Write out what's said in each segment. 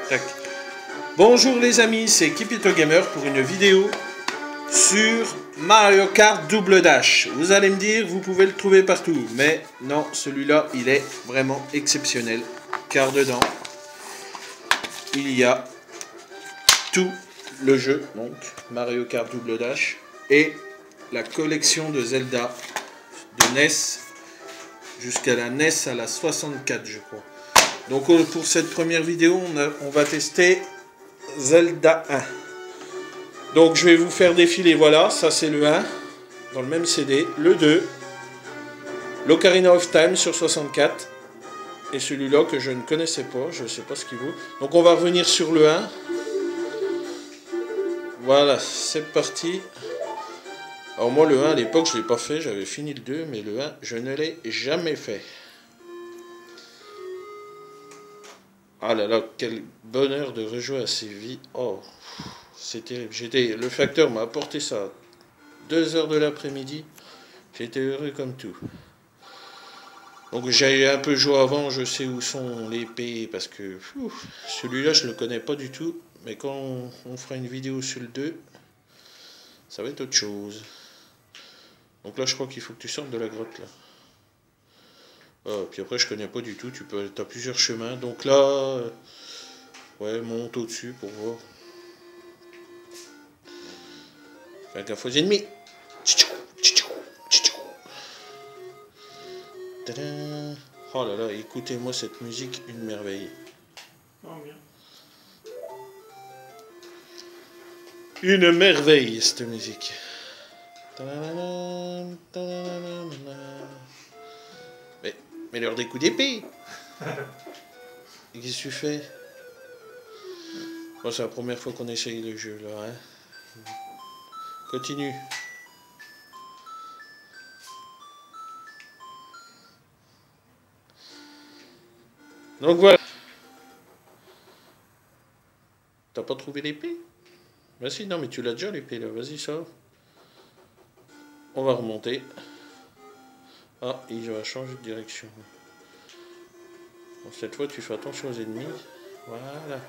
Tac. Bonjour les amis, c'est Kipito Gamer pour une vidéo sur Mario Kart Double Dash. Vous allez me dire, vous pouvez le trouver partout, mais non, celui-là, il est vraiment exceptionnel, car dedans, il y a tout le jeu, donc Mario Kart Double Dash, et la collection de Zelda de NES jusqu'à la NES à la 64, je crois. Donc pour cette première vidéo, on va tester Zelda 1. Donc je vais vous faire défiler, voilà, ça c'est le 1, dans le même CD, le 2, l'Ocarina of Time sur 64, et celui-là que je ne connaissais pas, je ne sais pas ce qu'il vaut. Donc on va revenir sur le 1. Voilà, c'est parti. Alors moi le 1 à l'époque je ne l'ai pas fait, j'avais fini le 2, mais le 1 je ne l'ai jamais fait. Ah là là, quel bonheur de rejouer à ces vies. Oh, c'est terrible. Le facteur m'a apporté ça à 2 heures de l'après-midi. J'étais heureux comme tout. Donc j'ai un peu joué avant, je sais où sont les pays, parce que celui-là je ne le connais pas du tout. Mais quand on fera une vidéo sur le 2, ça va être autre chose. Donc là je crois qu'il faut que tu sortes de la grotte là. Ah, puis après je connais pas du tout, tu as plusieurs chemins. Donc là, ouais, monte au-dessus pour voir. Fais gaffe aux ennemis. Oh là là, écoutez-moi cette musique, une merveille. Oh, bien. Une merveille cette musique. Mais l'heure des coups d'épée. Qu'est-ce que tu fais? Oh, c'est la première fois qu'on essaye le jeu là. Hein. Continue. Donc voilà. T'as pas trouvé l'épée? Bah si, non, mais tu l'as déjà l'épée là. Vas-y, sors. On va remonter. Ah, il va changer de direction. Bon, cette fois, tu fais attention aux ennemis. Voilà.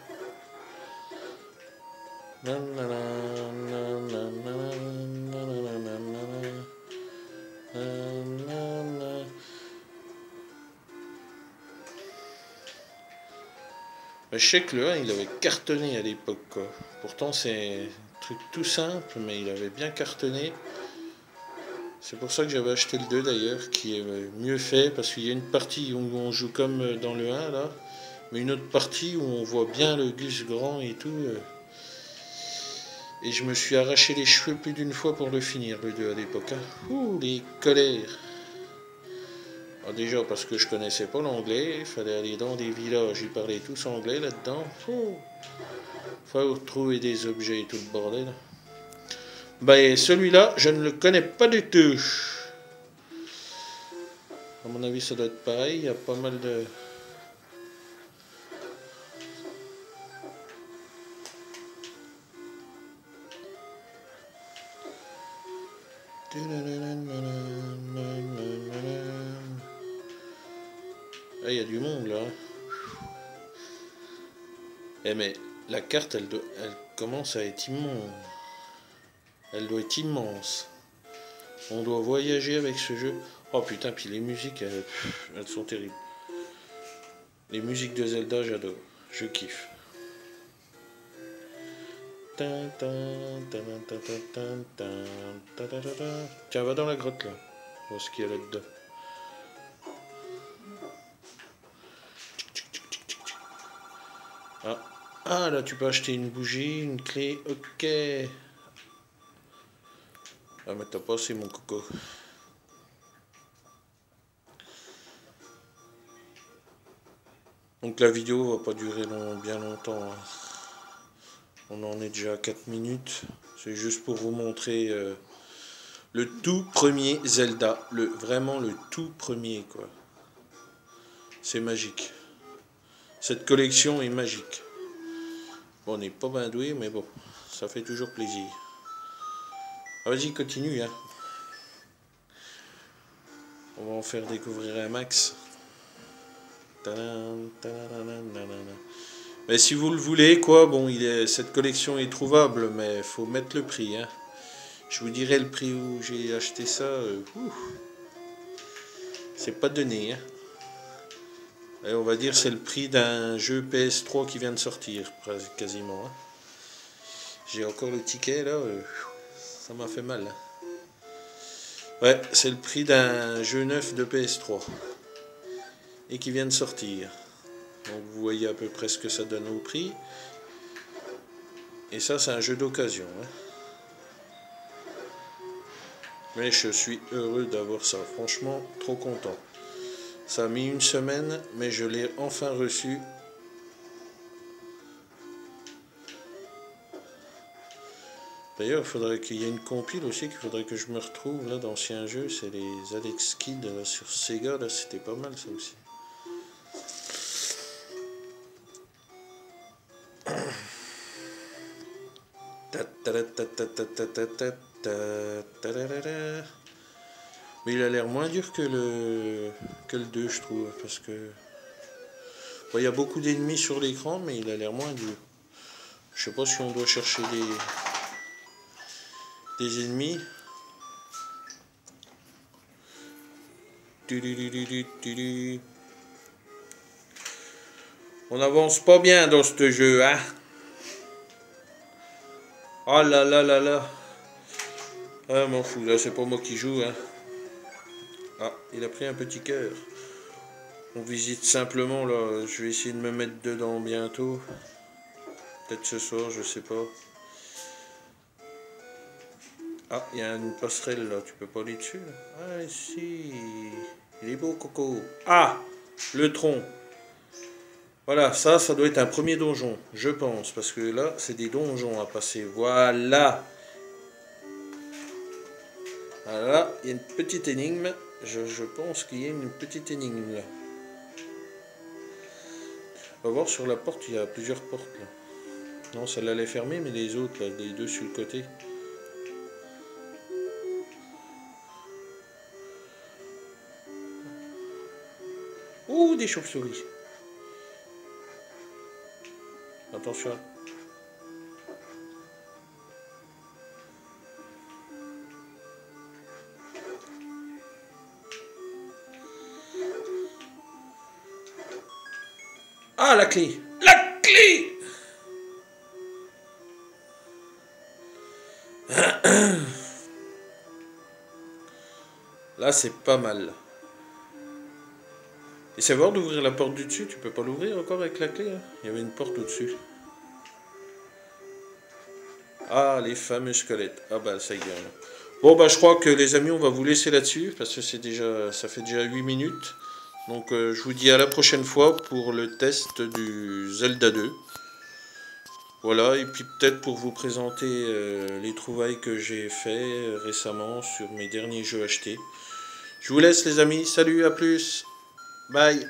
Je sais que le 1 il avait cartonné à l'époque quoi. Pourtant c'est un truc tout simple mais il avait bien cartonné. C'est pour ça que j'avais acheté le 2 d'ailleurs qui est mieux fait parce qu'il y a une partie où on joue comme dans le 1 là. Mais une autre partie où on voit bien le Gus grand et tout. Et je me suis arraché les cheveux plus d'une fois pour le finir le 2 à l'époque. Hein. Ouh les colères. Alors déjà parce que je connaissais pas l'anglais, il fallait aller dans des villages, ils parlaient tous anglais là-dedans. Faut trouver des objets et tout le bordel. Ben celui-là, je ne le connais pas du tout. À mon avis ça doit être pareil, il y a pas mal de... Ah, il y a du monde là. Eh mais la carte elle commence à être immonde. Elle doit être immense. On doit voyager avec ce jeu. Oh putain, puis les musiques elles sont terribles. Les musiques de Zelda j'adore. Je kiffe. Tiens, va dans la grotte là. Voir ce qu'il y a là-dedans. Ah, là tu peux acheter une bougie, une clé, ok. Ah mais t'as pas assez mon coco. Donc la vidéo va pas durer bien longtemps. Hein. On en est déjà à 4 minutes. C'est juste pour vous montrer le tout premier Zelda. Vraiment le tout premier quoi. C'est magique. Cette collection est magique. Bon, on n'est pas bien doué, mais bon, ça fait toujours plaisir. Ah, vas-y, continue. Hein. On va en faire découvrir un max. Mais si vous le voulez, quoi, bon, cette collection est trouvable, mais faut mettre le prix, hein. Je vous dirai le prix où j'ai acheté ça. C'est pas donné, hein. Et on va dire c'est le prix d'un jeu PS3 qui vient de sortir, quasiment, hein. J'ai encore le ticket là, ça m'a fait mal, hein. Ouais, c'est le prix d'un jeu neuf de PS3 et qui vient de sortir. Donc vous voyez à peu près ce que ça donne au prix. Et ça c'est un jeu d'occasion, hein. Mais je suis heureux d'avoir ça, franchement trop content. Ça a mis une semaine, mais je l'ai enfin reçu. D'ailleurs, il faudrait qu'il y ait une compile aussi, qu'il faudrait que je me retrouve là d'anciens jeux. C'est les Alex Kidd là, sur Sega, là c'était pas mal ça aussi. Mais il a l'air moins dur que le 2, je trouve, parce que bon, il y a beaucoup d'ennemis sur l'écran, mais il a l'air moins dur. Je sais pas si on doit chercher des ennemis. On avance pas bien dans ce jeu, hein. Oh là là là là. Ah, m'en fous, là, c'est pas moi qui joue, hein. Ah, il a pris un petit cœur. On visite simplement, là. Je vais essayer de me mettre dedans bientôt. Peut-être ce soir, je sais pas. Ah, il y a une passerelle, là. Tu peux pas aller dessus, là. Ah, si. Il est beau, Coco. Ah, le tronc. Voilà, ça doit être un premier donjon, je pense. Parce que là, c'est des donjons à passer. Voilà. Voilà, il y a une petite énigme. Je pense qu'il y a une petite énigme là. On va voir sur la porte, il y a plusieurs portes là. Non, celle-là elle est fermée, mais les autres, là, les deux sur le côté. Ouh, des chauves-souris. Attention. Ah, la clé! La clé! Là, c'est pas mal. Et c'est voir d'ouvrir la porte du dessus, tu peux pas l'ouvrir encore avec la clé, hein. Il y avait une porte au-dessus. Ah, les fameux squelettes. Ah bah, ça y est. Bon, bah, je crois que les amis, on va vous laisser là-dessus, parce que ça fait déjà 8 minutes. Donc, je vous dis à la prochaine fois pour le test du Zelda 2. Voilà, et puis peut-être pour vous présenter les trouvailles que j'ai fait récemment sur mes derniers jeux achetés. Je vous laisse les amis, salut, à plus, bye.